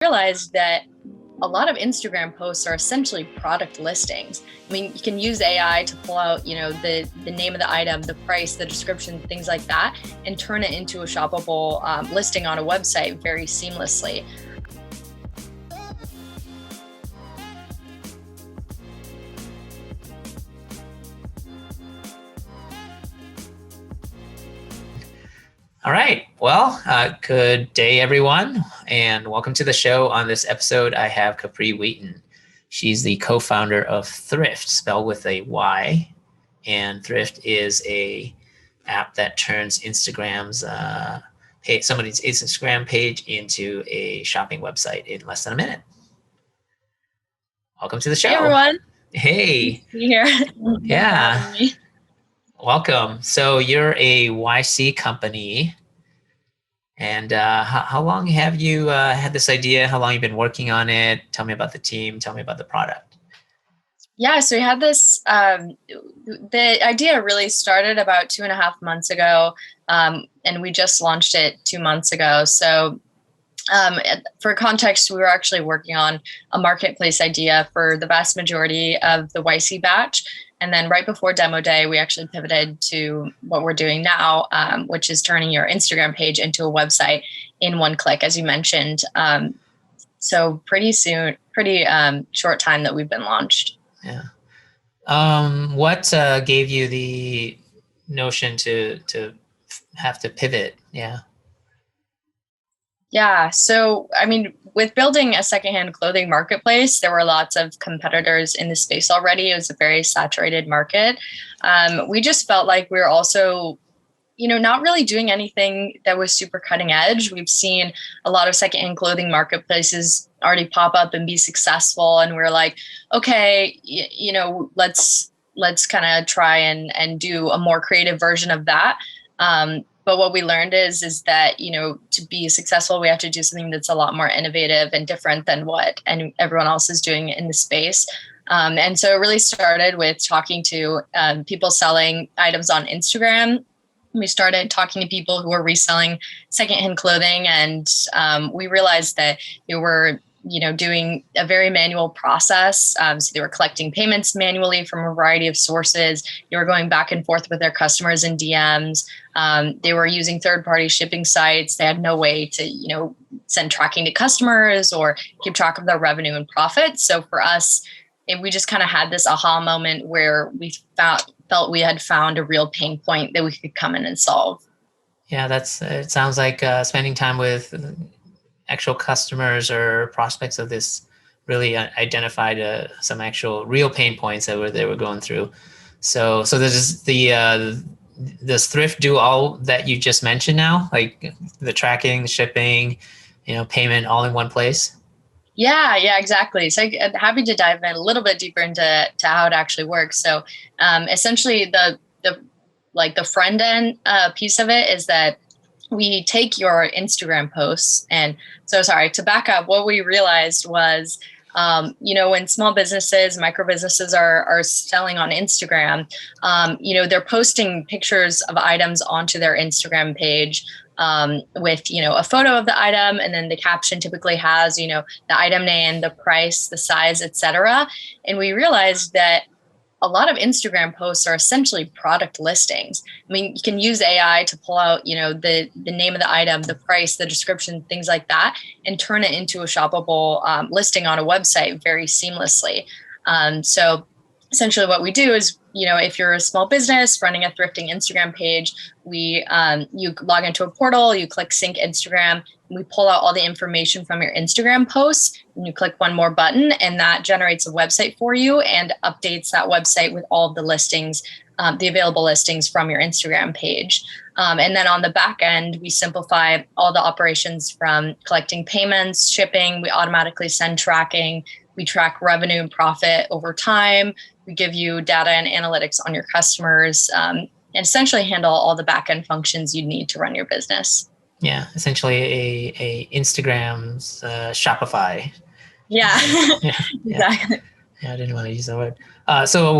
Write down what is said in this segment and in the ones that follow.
Realized that a lot of Instagram posts are essentially product listings. I mean, you can use AI to pull out, the name of the item, the price, the description, things like that, and turn it into a shoppable listing on a website very seamlessly. All right. Well, good day, everyone, and welcome to the show. On this episode, I have Capri Wheaton. She's the co-founder of Thryft, spelled with a Y, and Thryft is a app that turns somebody's Instagram page into a shopping website in less than a minute. Welcome to the show. Hey, everyone. Hey. Nice to be here. Yeah. Welcome. So you're a YC company, and how long have you had this idea? How long have you been working on it? Tell me about the team. Tell me about the product. Yeah, so we had this, the idea really started about 2.5 months ago, and we just launched it 2 months ago. So for context, we were actually working on a marketplace idea for the vast majority of the YC batch. And then right before demo day, we actually pivoted to what we're doing now, which is turning your Instagram page into a website in one click, as you mentioned. So pretty short time that we've been launched. Yeah. What gave you the notion to have to pivot? Yeah. Yeah. So, I mean, with building a secondhand clothing marketplace, there were lots of competitors in the space already. It was a very saturated market. We just felt like we were also, not really doing anything that was super cutting edge. We've seen a lot of secondhand clothing marketplaces already pop up and be successful. And we're like, okay, let's kind of try and do a more creative version of that. But what we learned is that, to be successful, we have to do something that's a lot more innovative and different than what everyone else is doing in the space. And so it really started with talking to people selling items on Instagram. We started talking to people who were reselling secondhand clothing, and we realized that they were doing a very manual process. So they were collecting payments manually from a variety of sources. They were going back and forth with their customers in DMs. They were using third-party shipping sites. They had no way to, send tracking to customers or keep track of their revenue and profit. So for us, we just kind of had this aha moment where we felt we had found a real pain point that we could come in and solve. Yeah, it sounds like spending time with actual customers or prospects of this really identified some actual real pain points that they were going through. So does does Thryft do all that you just mentioned now, like the tracking, the shipping, payment, all in one place? Yeah, exactly. So I'm happy to dive in a little bit deeper into how it actually works. So essentially, the front end piece of it is that we take your Instagram posts. And so, sorry, to back up, what we realized was, when small businesses, micro businesses are selling on Instagram, they're posting pictures of items onto their Instagram page with, a photo of the item. And then the caption typically has, the item name, the price, the size, etc. And we realized that a lot of Instagram posts are essentially product listings. I mean, you can use AI to pull out, the name of the item, the price, the description, things like that, and turn it into a shoppable listing on a website very seamlessly. So essentially what we do is, if you're a small business running a thrifting Instagram page, you log into a portal, you click sync Instagram, and we pull out all the information from your Instagram posts, and you click one more button, and that generates a website for you and updates that website with all of the listings, the available listings from your Instagram page. And then on the back end, we simplify all the operations from collecting payments, shipping, we automatically send tracking, we track revenue and profit over time. We give you data and analytics on your customers, and essentially handle all the back-end functions you need to run your business. Yeah, essentially a Instagram's Shopify. Yeah, Yeah, exactly. Yeah, I didn't want to use that word. So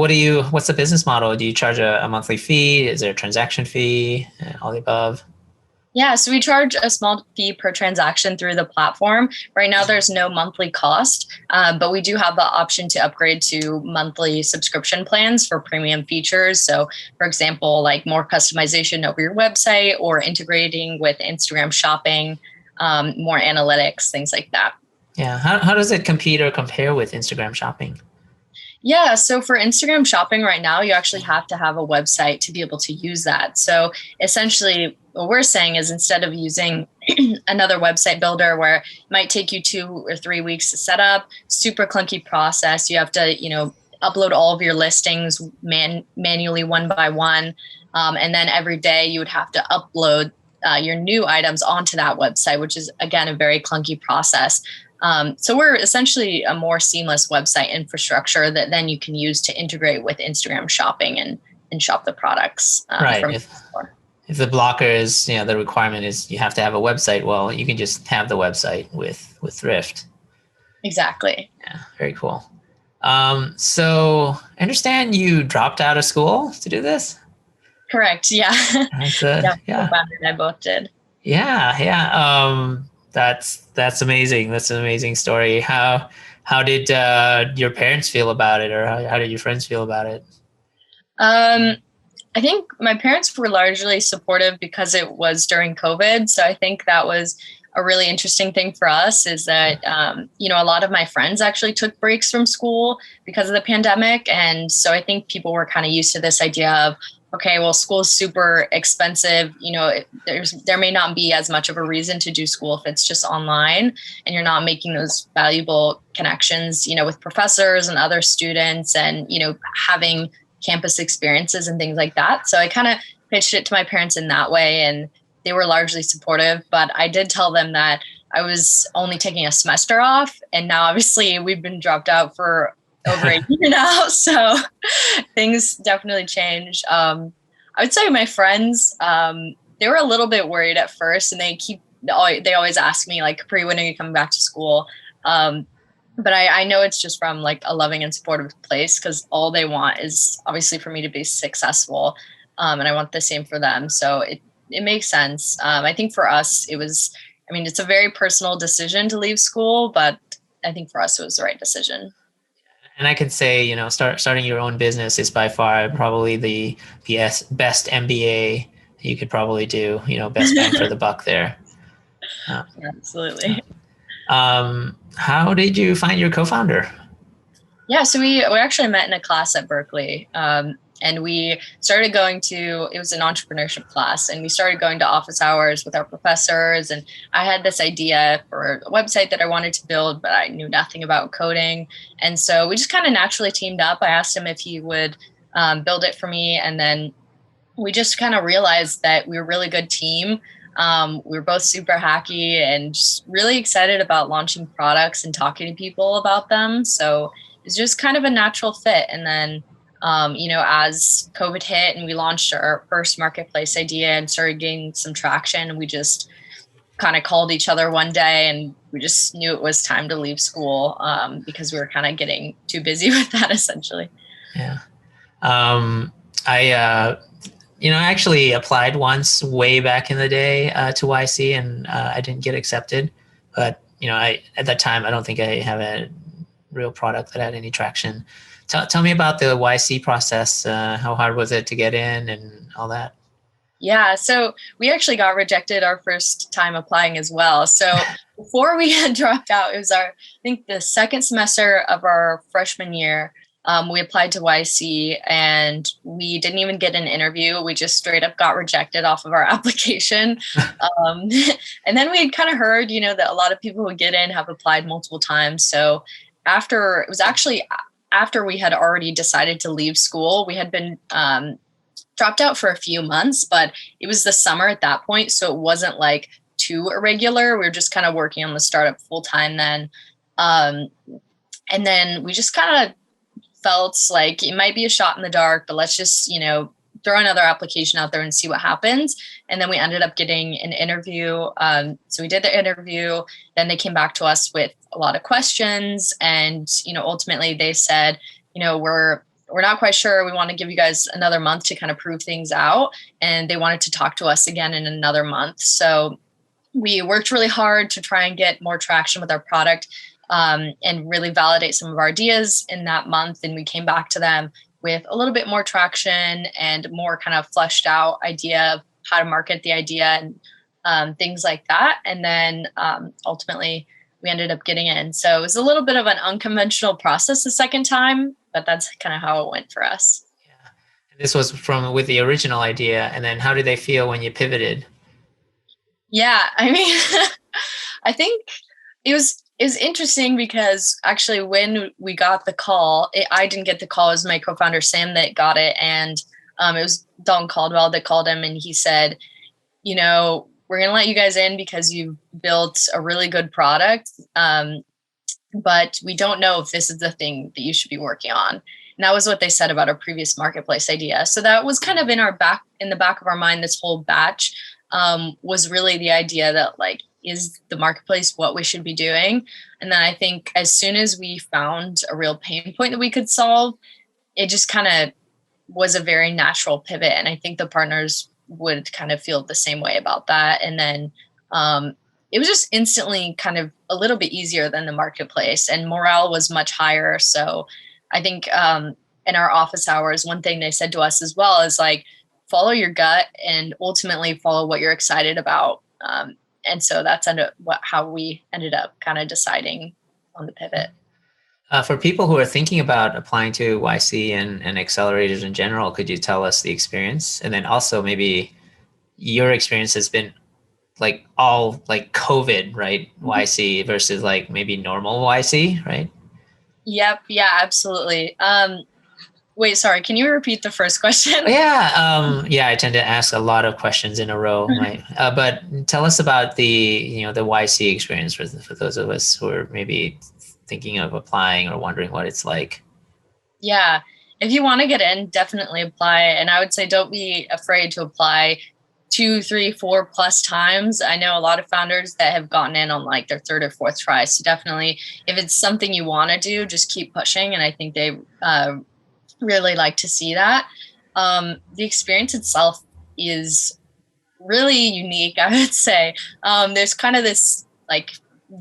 what's the business model? Do you charge a monthly fee? Is there a transaction fee? All the above? Yeah, so we charge a small fee per transaction through the platform. Right now, there's no monthly cost, but we do have the option to upgrade to monthly subscription plans for premium features. So, for example, like more customization over your website or integrating with Instagram shopping, more analytics, things like that. Yeah. How does it compete or compare with Instagram shopping? Yeah, so for Instagram shopping right now, you actually have to have a website to be able to use that. So essentially, what we're saying is instead of using another website builder where it might take you 2 or 3 weeks to set up, super clunky process. You have to, upload all of your listings manually one by one. And then every day you would have to upload your new items onto that website, which is, again, a very clunky process. So we're essentially a more seamless website infrastructure that then you can use to integrate with Instagram shopping and shop the products Right. from the store. If the blocker is, the requirement is you have to have a website, well, you can just have the website with Thryft. Exactly. Yeah, very cool. So I understand you dropped out of school to do this. Correct. Yeah. That's Yeah. yeah, Cofounder and I both did. yeah. That's amazing. That's an amazing story. How did your parents feel about it, or how did your friends feel about it? Um, I think my parents were largely supportive because it was during COVID. So I think that was a really interesting thing for us is that, a lot of my friends actually took breaks from school because of the pandemic. And so I think people were kind of used to this idea of, okay, well, school is super expensive. There may not be as much of a reason to do school if it's just online and you're not making those valuable connections, with professors and other students and, having campus experiences and things like that. So I kind of pitched it to my parents in that way and they were largely supportive, but I did tell them that I was only taking a semester off. And now obviously we've been dropped out for over a year now. So things definitely changed. I would say my friends, they were a little bit worried at first and they always ask me like, Capri, when are you coming back to school? But I know it's just from like a loving and supportive place because all they want is obviously for me to be successful. And I want the same for them. So it makes sense. I think for us, it's a very personal decision to leave school, but I think for us, it was the right decision. And I could say, starting your own business is by far probably the best MBA you could probably do. Best bang for the buck there. Absolutely. How did you find your co-founder? Yeah, so we actually met in a class at Berkeley. And we started it was an entrepreneurship class, and we started going to office hours with our professors. And I had this idea for a website that I wanted to build, but I knew nothing about coding. And so we just kind of naturally teamed up. I asked him if he would build it for me. And then we just kind of realized that we were a really good team. We were both super hacky and just really excited about launching products and talking to people about them. So it's just kind of a natural fit. And then as COVID hit and we launched our first marketplace idea and started getting some traction, we just kind of called each other one day and we just knew it was time to leave school because we were kind of getting too busy with that essentially. Yeah. I actually applied once way back in the day to YC and I didn't get accepted. But, at that time, I don't think I have a real product that had any traction. Tell me about the YC process. How hard was it to get in and all that? Yeah, so we actually got rejected our first time applying as well. So before we had dropped out, it was I think the second semester of our freshman year. We applied to YC and we didn't even get an interview. We just straight up got rejected off of our application. And then we kind of heard, that a lot of people who get in have applied multiple times. So it was actually after we had already decided to leave school, we had been dropped out for a few months, but it was the summer at that point. So it wasn't like too irregular. We were just kind of working on the startup full time then. And then we just kind of felt like it might be a shot in the dark, but let's just, throw another application out there and see what happens. And then we ended up getting an interview. So we did the interview. Then they came back to us with a lot of questions. And, ultimately they said, we're we're not quite sure. We want to give you guys another month to kind of prove things out. And they wanted to talk to us again in another month. So we worked really hard to try and get more traction with our product, and really validate some of our ideas in that month. And we came back to them with a little bit more traction and more kind of fleshed out idea of how to market the idea and things like that. And then ultimately we ended up getting in. So it was a little bit of an unconventional process the second time, but that's kind of how it went for us. Yeah. And this was with the original idea. And then how did they feel when you pivoted? Yeah, I mean, I think it was interesting because actually when we got the call, I didn't get the call. It was my co-founder Sam that got it, and it was Don Caldwell that called him, and he said, you know, we're going to let you guys in because you built a really good product, but we don't know if this is the thing that you should be working on. And that was what they said about our previous marketplace idea. So that was kind of in the back of our mind. This whole batch was really the idea that, like, is the marketplace what we should be doing? And then I think as soon as we found a real pain point that we could solve, it just kind of was a very natural pivot. And I think the partners would kind of feel the same way about that. And then it was just instantly kind of a little bit easier than the marketplace, and morale was much higher. So I think in our office hours, one thing they said to us as well is, like, follow your gut and ultimately follow what you're excited about. And so that's how we ended up kind of deciding on the pivot. For people who are thinking about applying to YC and accelerators in general, could you tell us the experience? And then also maybe your experience has been like all like COVID, right? YC versus like maybe normal YC, right? Yep. Yeah, absolutely. Wait, sorry. Can you repeat the first question? Yeah. I tend to ask a lot of questions in a row, right? But tell us about the YC experience for those of us who are maybe thinking of applying or wondering what it's like. Yeah. If you want to get in, definitely apply. And I would say don't be afraid to apply 2, 3, 4+ times. I know a lot of founders that have gotten in on like their third or fourth try. So definitely, if it's something you want to do, just keep pushing. And I think they really like to see that. The experience itself is really unique, I would say. There's kind of this like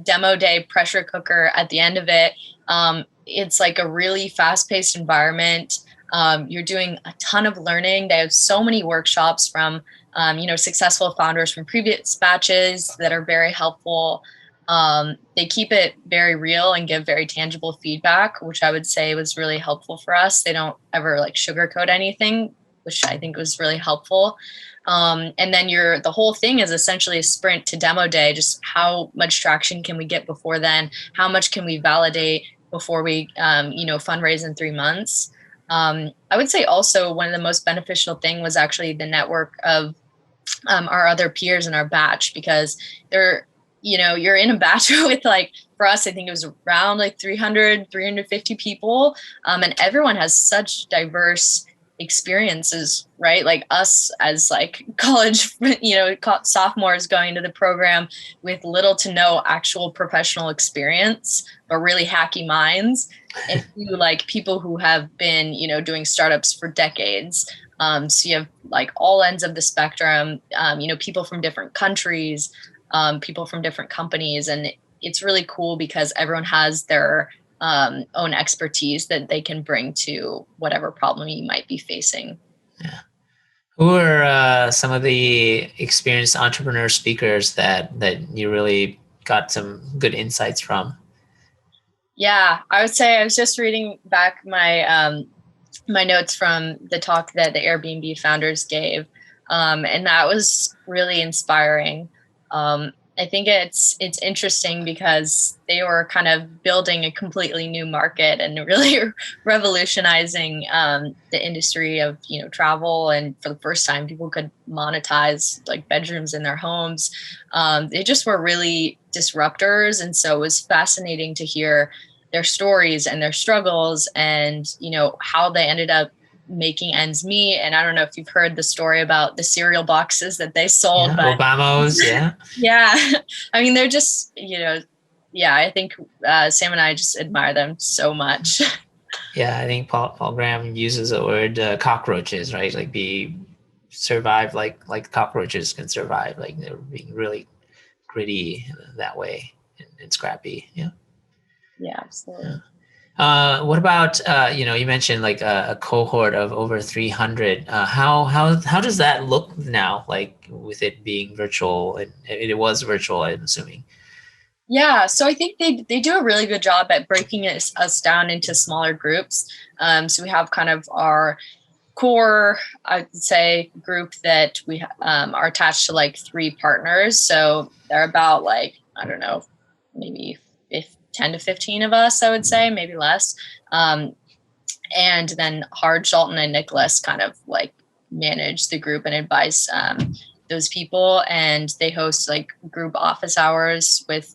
demo day pressure cooker at the end of it. It's like a really fast-paced environment. You're doing a ton of learning. They have so many workshops from successful founders from previous batches that are very helpful. They keep it very real and give very tangible feedback, which I would say was really helpful for us. They don't ever like sugarcoat anything, which I think was really helpful. And then the whole thing is essentially a sprint to demo day. Just how much traction can we get before then? How much can we validate before we, fundraise in 3 months? I would say also one of the most beneficial thing was actually the network of our other peers in our batch, because you're in a batch with, like, for us, I think it was around like 350 people. And everyone has such diverse experiences, right? Like us as like college, sophomores going to the program with little to no actual professional experience, but really hacky minds. And like people who have been, doing startups for decades. So you have like all ends of the spectrum, people from different countries, people from different companies. And it's really cool because everyone has their own expertise that they can bring to whatever problem you might be facing. Yeah. Who are some of the experienced entrepreneur speakers that you really got some good insights from? Yeah, I would say I was just reading back my my notes from the talk that the Airbnb founders gave, and that was really inspiring. I think it's interesting because they were kind of building a completely new market and really revolutionizing the industry of travel. And for the first time, people could monetize like bedrooms in their homes. They just were really disruptors, and so it was fascinating to hear their stories and their struggles, and how they ended up making ends meet. And I don't know if you've heard the story about the cereal boxes that they sold, but Obama's, yeah. Yeah. I mean, they're just, I think Sam and I just admire them so much. Yeah, I think Paul Graham uses the word cockroaches, right? Like survive like cockroaches can survive. Like they're being really gritty that way and scrappy. Yeah. Yeah, Yeah. absolutely. What about you mentioned like a cohort of over 300. How does that look now? Like with it being virtual, and it was virtual, I'm assuming. Yeah, so I think they do a really good job at breaking us down into smaller groups. So we have kind of our core, I'd say, group that we are attached to like 3 partners. So they're about like, I don't know, maybe 10 to 15 of us, I would say, maybe less. And then Harge, Dalton, and Nicholas kind of like manage the group and advise those people. And they host like group office hours with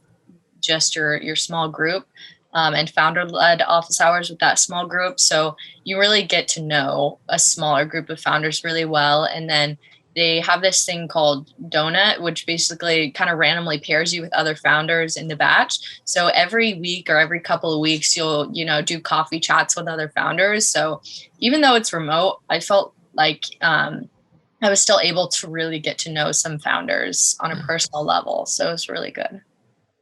just your small group, and founder-led office hours with that small group. So you really get to know a smaller group of founders really well. And then they have this thing called Donut, which basically kind of randomly pairs you with other founders in the batch. So every week or every couple of weeks, you'll, do coffee chats with other founders. So even though it's remote, I felt like I was still able to really get to know some founders on a personal level. So it was really good.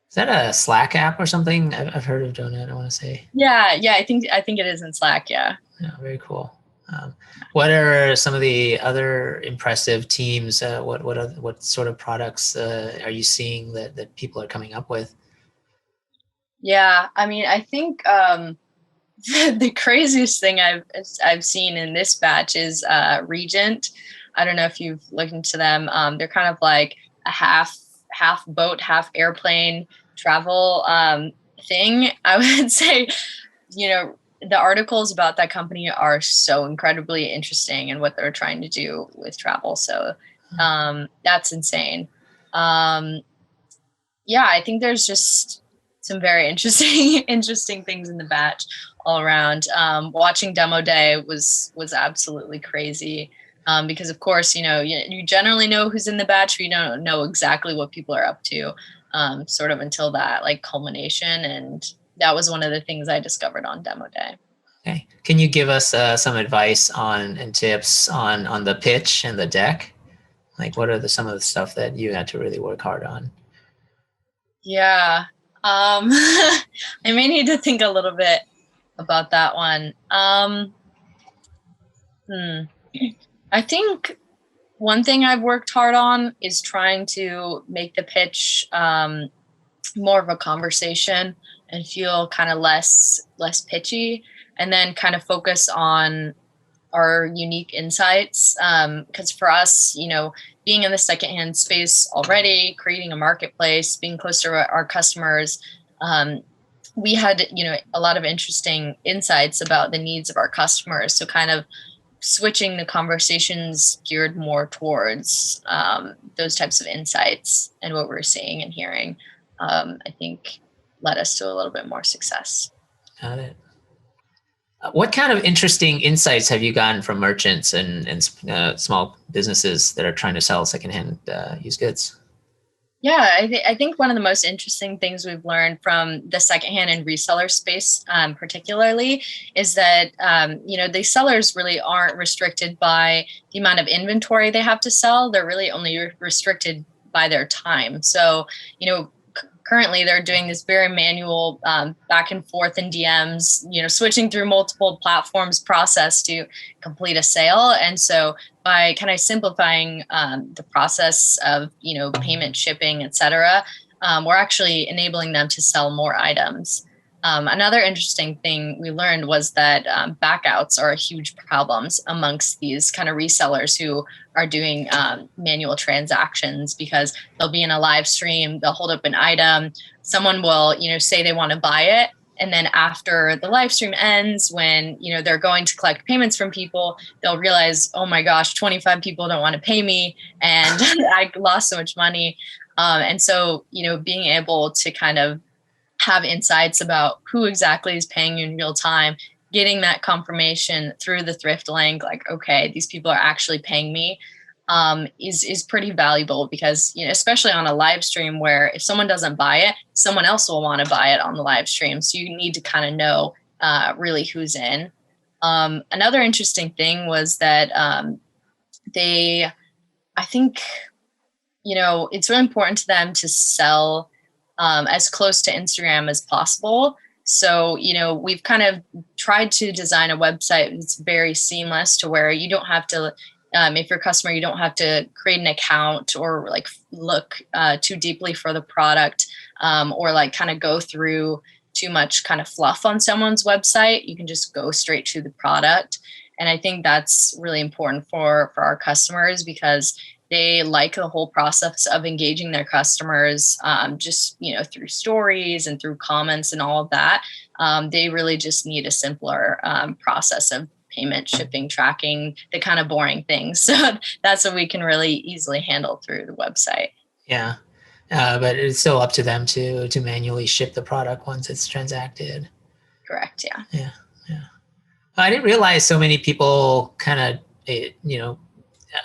Is that a Slack app or something? I've heard of Donut, I want to say. Yeah, I think it is in Slack. Yeah. Yeah, very cool. What are some of the other impressive teams? What sort of products are you seeing that people are coming up with? Yeah, I mean, I think the craziest thing I've seen in this batch is Regent. I don't know if you've looked into them. They're kind of like a half boat, half airplane travel thing. I would say, the articles about that company are so incredibly interesting and what they're trying to do with travel. So that's insane. Um, yeah, I think there's just some very interesting interesting things in the batch all around. Watching demo day was absolutely crazy. Because of course, you generally know who's in the batch, but you don't know exactly what people are up to, sort of until that like culmination. And that was one of the things I discovered on demo day. Okay. Can you give us some advice on and tips on the pitch and the deck? Like what are some of the stuff that you had to really work hard on? Yeah. I may need to think a little bit about that one. I think one thing I've worked hard on is trying to make the pitch more of a conversation and feel kind of less pitchy, and then kind of focus on our unique insights. Because for us, being in the secondhand space already, creating a marketplace, being close to our customers, we had, a lot of interesting insights about the needs of our customers. So kind of switching the conversations geared more towards those types of insights and what we're seeing and hearing, I think led us to a little bit more success. Got it. What kind of interesting insights have you gotten from merchants and small businesses that are trying to sell secondhand used goods? Yeah, I think one of the most interesting things we've learned from the secondhand and reseller space, particularly, is that the sellers really aren't restricted by the amount of inventory they have to sell. They're really only restricted by their time. So, currently they're doing this very manual back and forth in DMs, switching through multiple platforms process to complete a sale. And so by kind of simplifying the process of, payment, shipping, et cetera, we're actually enabling them to sell more items. Another interesting thing we learned was that backouts are huge problems amongst these kind of resellers who are doing manual transactions, because they'll be in a live stream, they'll hold up an item, someone will, say they want to buy it. And then after the live stream ends, when, they're going to collect payments from people, they'll realize, oh my gosh, 25 people don't want to pay me and I lost so much money. And so, being able to kind of have insights about who exactly is paying you in real time, getting that confirmation through the Thryft link, like, okay, these people are actually paying me, is pretty valuable, because, especially on a live stream where if someone doesn't buy it, someone else will want to buy it on the live stream. So you need to kind of know really who's in. Another interesting thing was that I think, it's really important to them to sell as close to Instagram as possible. So, we've kind of tried to design a website that's very seamless to where you don't have to, if you're a customer, you don't have to create an account or like look too deeply for the product or like kind of go through too much kind of fluff on someone's website. You can just go straight to the product. And I think that's really important for our customers because they like the whole process of engaging their customers just, through stories and through comments and all of that. They really just need a simpler process of payment, shipping, tracking, the kind of boring things. So that's what we can really easily handle through the website. Yeah. But it's still up to them to manually ship the product once it's transacted. Correct. Yeah. Yeah. Yeah. I didn't realize so many people kind of,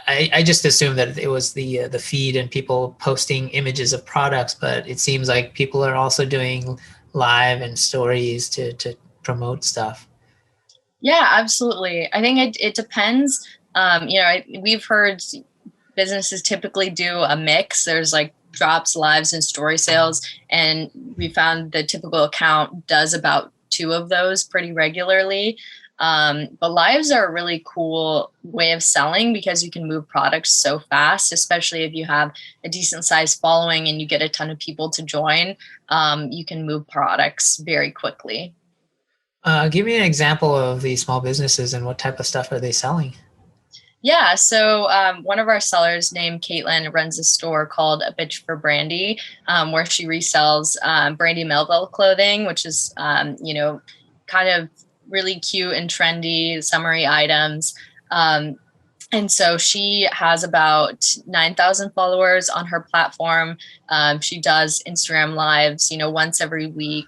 I just assumed that it was the feed and people posting images of products, but it seems like people are also doing live and stories to promote stuff. Yeah, absolutely. I think it depends. We've heard businesses typically do a mix. There's like drops, lives, and story sales. And we found the typical account does about 2 of those pretty regularly. But lives are a really cool way of selling because you can move products so fast, especially if you have a decent sized following and you get a ton of people to join. You can move products very quickly. Give me an example of these small businesses and what type of stuff are they selling? Yeah, so one of our sellers named Caitlin runs a store called A Bitch for Brandy, where she resells Brandy Melville clothing, which is, kind of really cute and trendy summery items. And so she has about 9,000 followers on her platform. She does Instagram lives, once every week.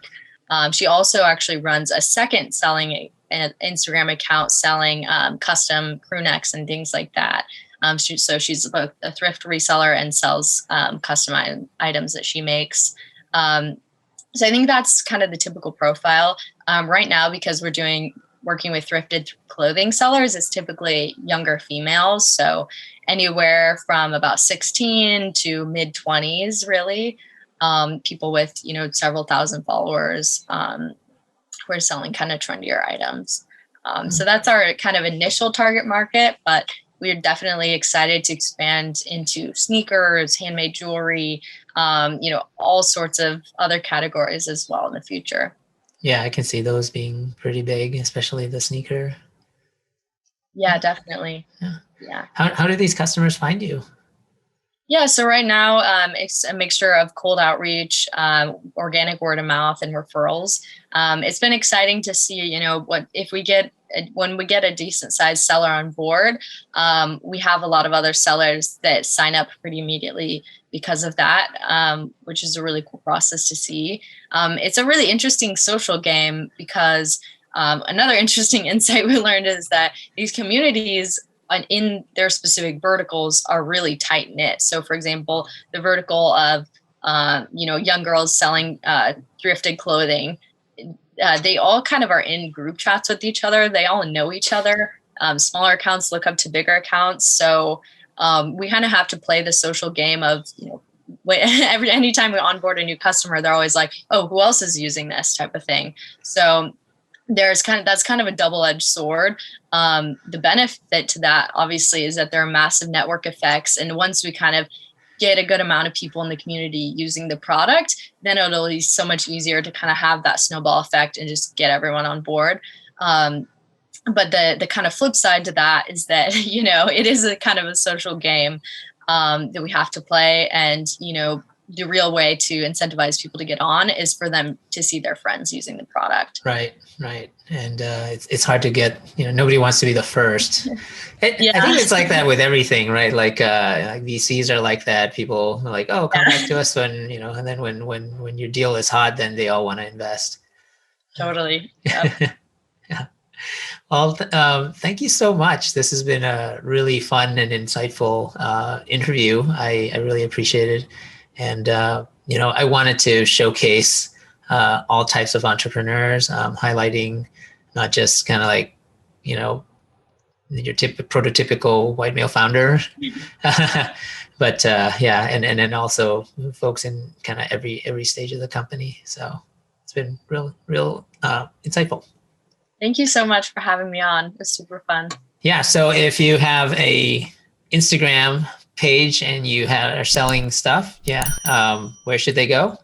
She also actually runs a second selling an Instagram account selling custom crew necks and things like that. So she's both a thrift reseller and sells custom items that she makes. So I think that's kind of the typical profile right now because we're working with thrifted clothing sellers. It's typically younger females, so anywhere from about 16 to mid 20s, really. People with several thousand followers. We're selling kind of trendier items. So that's our kind of initial target market, but we're definitely excited to expand into sneakers, handmade jewelry, all sorts of other categories as well in the future. Yeah, I can see those being pretty big, especially the sneaker. Yeah, definitely. Yeah. How do these customers find you? Yeah, so right now it's a mixture of cold outreach, organic word of mouth, and referrals. It's been exciting to see, when we get a decent sized seller on board, we have a lot of other sellers that sign up pretty immediately because of that, which is a really cool process to see. It's a really interesting social game because another interesting insight we learned is that these communities in their specific verticals are really tight knit. So, for example, the vertical of young girls selling thrifted clothing, they all kind of are in group chats with each other. They all know each other. Smaller accounts look up to bigger accounts. So we kind of have to play the social game of anytime we onboard a new customer, they're always like, "Oh, who else is using this?" type of thing. So that's kind of a double-edged sword. The benefit to that obviously is that there are massive network effects. And once we kind of get a good amount of people in the community using the product, then it'll be so much easier to kind of have that snowball effect and just get everyone on board. But the kind of flip side to that is that, it is a kind of a social game that we have to play. And, the real way to incentivize people to get on is for them to see their friends using the product. Right. And it's hard to get, nobody wants to be the first. I think it's like that with everything, right? Like VCs are like that. People are like, "Oh, come back to us when," and then when your deal is hot, then they all want to invest. Totally. Yep. Yeah. Well, thank you so much. This has been a really fun and insightful interview. I really appreciate it. And, I wanted to showcase all types of entrepreneurs, highlighting not just kind of like, your prototypical white male founder, but and then also folks in kind of every stage of the company. So it's been real insightful. Thank you so much for having me on. It was super fun. Yeah. So if you have a Instagram page and you are selling stuff, where should they go?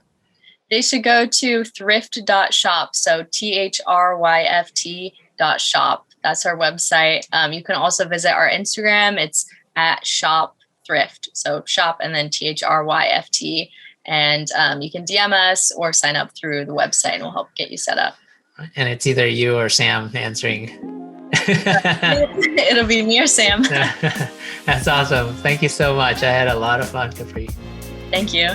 They should go to thryft.shop. So THRYFT.shop. That's our website. You can also visit our Instagram. It's at shop thrift. So shop and then THRYFT. And you can DM us or sign up through the website and we'll help get you set up. And it's either you or Sam answering. It'll be me or Sam. That's awesome. Thank you so much. I had a lot of fun, Capri. Thank you.